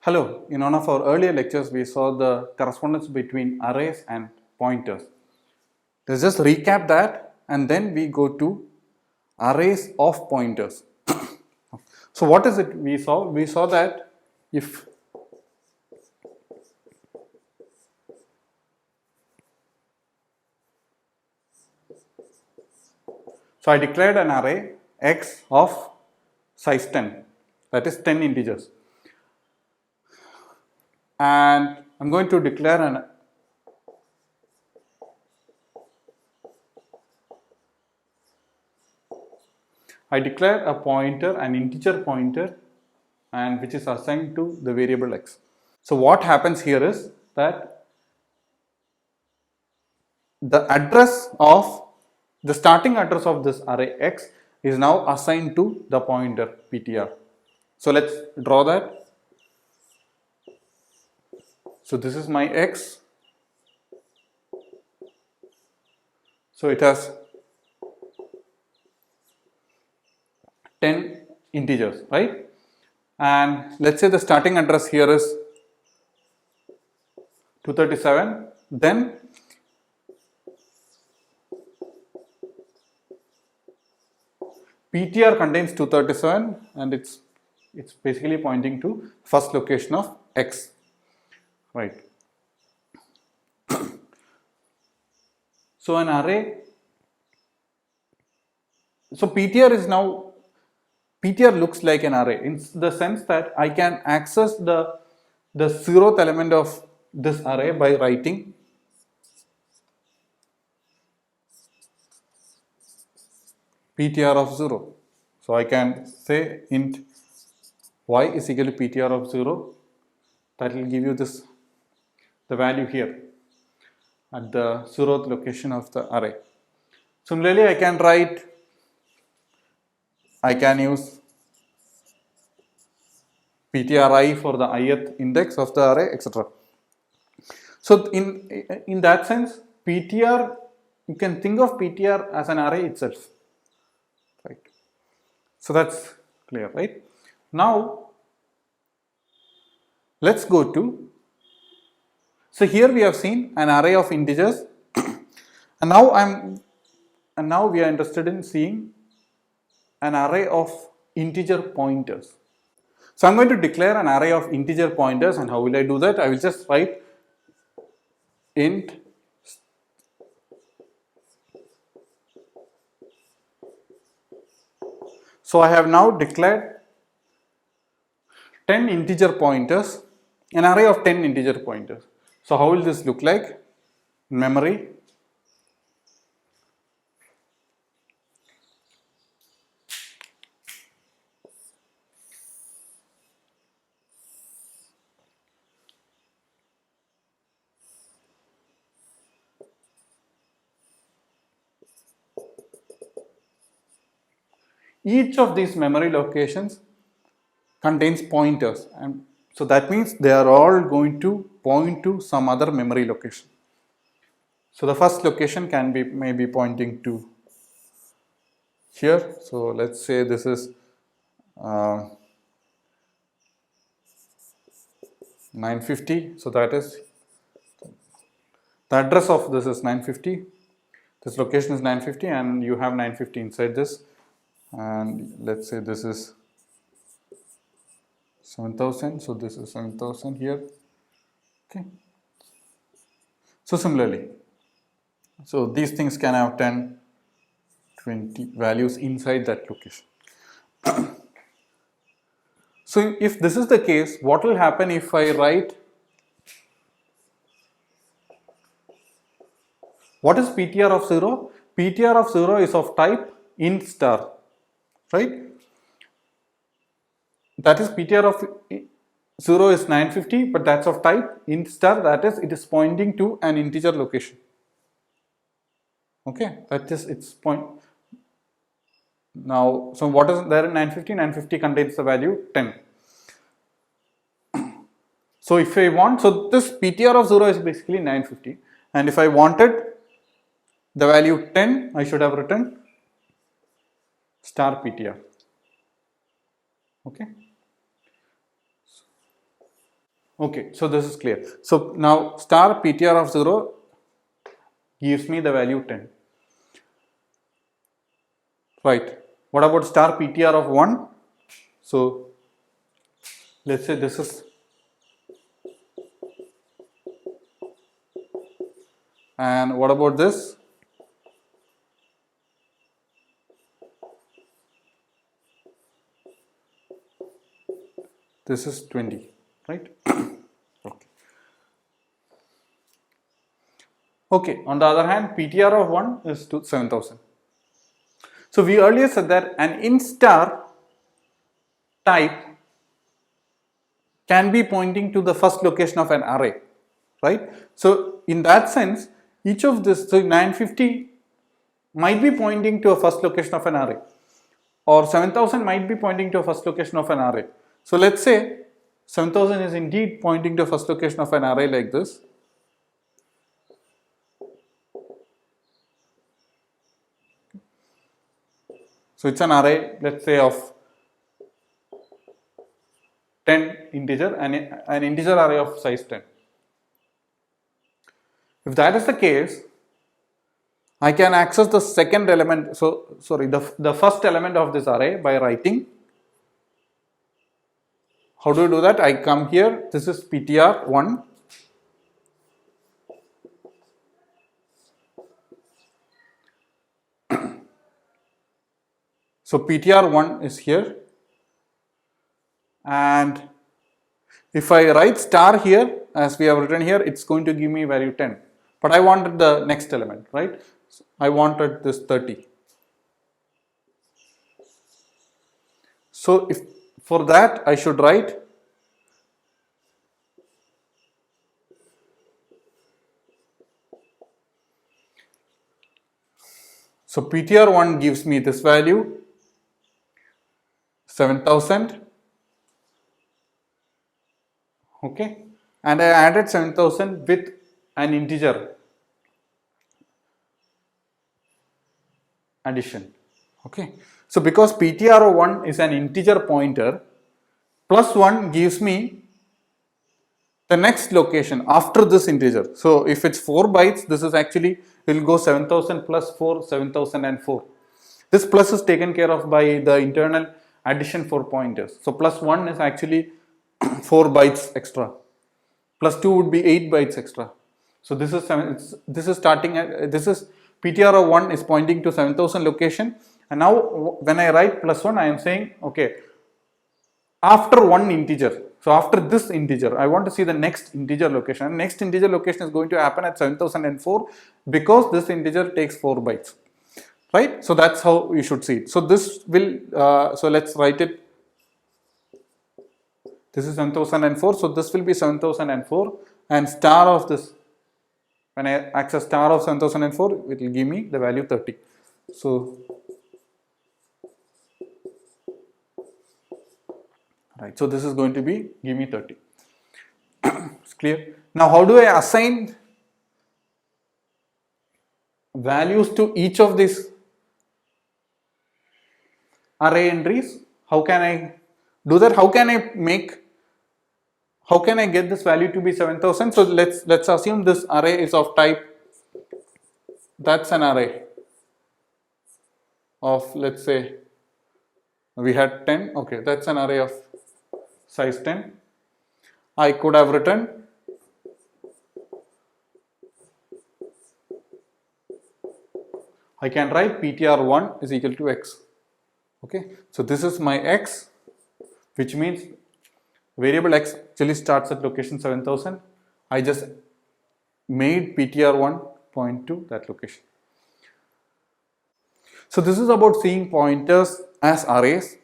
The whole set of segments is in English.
Hello, in one of our earlier lectures we saw the correspondence between arrays and pointers. Let's just recap that and then we go to arrays of pointers. So what is it we saw? We saw that if so I declared an array x of size 10, that is 10 integers, and I'm going to declare a pointer, an integer pointer, and which is assigned to the variable x. So what happens here is that the starting address of this array x is now assigned to the pointer ptr. So let's draw that. So this is my x. So it has 10 integers, right? And let's say the starting address here is 237. Then ptr contains 237 and it's basically pointing to first location of x, right? So an array, so ptr looks like an array in the sense that I can access the 0th element of this array by writing ptr of 0. So I can say int y is equal to ptr of 0. That will give you the value here at the 0th location of the array. Similarly, I can use ptri for the ith index of the array, etc. So in that sense, ptr, you can think of ptr as an array itself, right? So that's clear, right? Now let's go to, so here we have seen an array of integers and now we are interested in seeing an array of integer pointers. So I'm going to declare an array of integer pointers, and how will I do that? I will just write int so I have now declared 10 integer pointers, an array of 10 integer pointers. So how will this look like in memory? Each of these memory locations contains pointers, and so that means they are all going to point to some other memory location. So the first location can be maybe pointing to here. So let's say this is 950. So that is the address of this is 950. This location is 950 and you have 950 inside this, and let's say this is 7000. So this is 7000 here. Okay. So similarly, so these things can have 10, 20 values inside that location. So if this is the case, what will happen if I write, what is ptr of 0? Ptr of 0 is of type int star, right? That is ptr of 0 is 950, but that's of type int star, that is it is pointing to an integer location. Okay, that is its point. Now, so what is there in 950? 950 contains the value 10. So if I want, so this ptr of 0 is basically 950, and if I wanted the value 10, I should have written star ptr. Okay. Okay, so this is clear. So now star PTR of 0 gives me the value 10. Right. What about star PTR of 1? So let's say this is, and what about this? This is 20, right? Okay. Okay, on the other hand, PTR of 1 is to 7000. So we earlier said that an int star type can be pointing to the first location of an array, right? So in that sense, each of this, so 950 might be pointing to a first location of an array, or 7000 might be pointing to a first location of an array. So let's say 7000 is indeed pointing to a first location of an array like this. So it's an array, let's say, of 10 integer and an integer array of size 10. If that is the case, I can access the second element, the first element of this array by writing. How do you do that? I come here, this is PTR1. So PTR1 is here, and if I write star here as we have written here, it's going to give me value 10. But I wanted the next element, right? So I wanted this 30. So if for that I should write so PTR1 gives me this value 7000, okay, and I added 7000 with an integer addition, okay. So because PTR1 is an integer pointer, plus 1 gives me the next location after this integer. So if it's 4 bytes, this is actually will go 7000 plus 4, 7004. This plus is taken care of by the internal addition for pointers. So plus 1 is actually 4 bytes extra. Plus 2 would be 8 bytes extra. So this is starting at, this is PTR of 1 is pointing to 7000 location, and now when I write plus 1, I am saying, okay, after one integer, so after this integer, I want to see the next integer location. Next integer location is going to happen at 7004 because this integer takes 4 bytes, right? So that's how you should see it. So this will, so let's write it. This is 7004, so this will be 7004, and star of this, when I access star of 7004, it will give me the value 30. So, right, so this is going to be give me 30. It's clear. Now, how do I assign values to each of these array entries? How can I do that? How can I get this value to be 7000? So let's assume this array is of type, that's an array of, let's say we had 10, okay, that's an array of size 10. I could have written I can write PTR1 is equal to x. Okay, so this is my x, which means variable x actually starts at location 7000. I just made PTR1 point to that location. So this is about seeing pointers as arrays.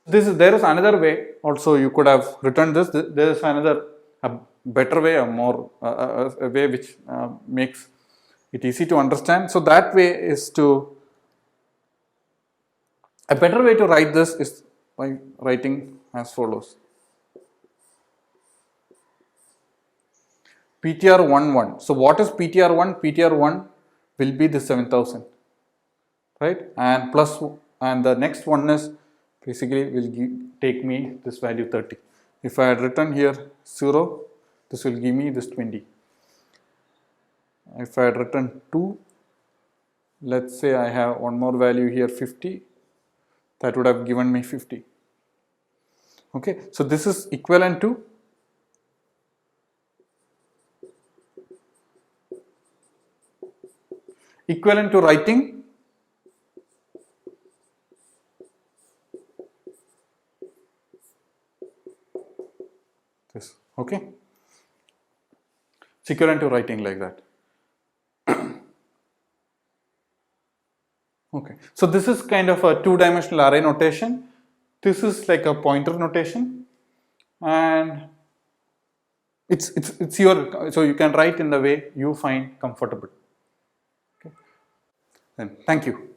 There is another way also you could have written this. There is another better way, a way which makes it easy to understand. So that way is a better way to write this is by writing as follows. PTR11. So what is PTR1? PTR1 will be the 7000, right? And the next one is basically will take me this value 30. If I had written here 0, This will give me this 20. If I had written 2, let's say I have one more value here 50, that would have given me 50. Okay, so this is equivalent to writing this. Okay, it's equivalent to writing like that. Okay, so this is kind of a two-dimensional array notation. This is like a pointer notation, and it's your, so you can write in the way you find comfortable. Okay, then thank you.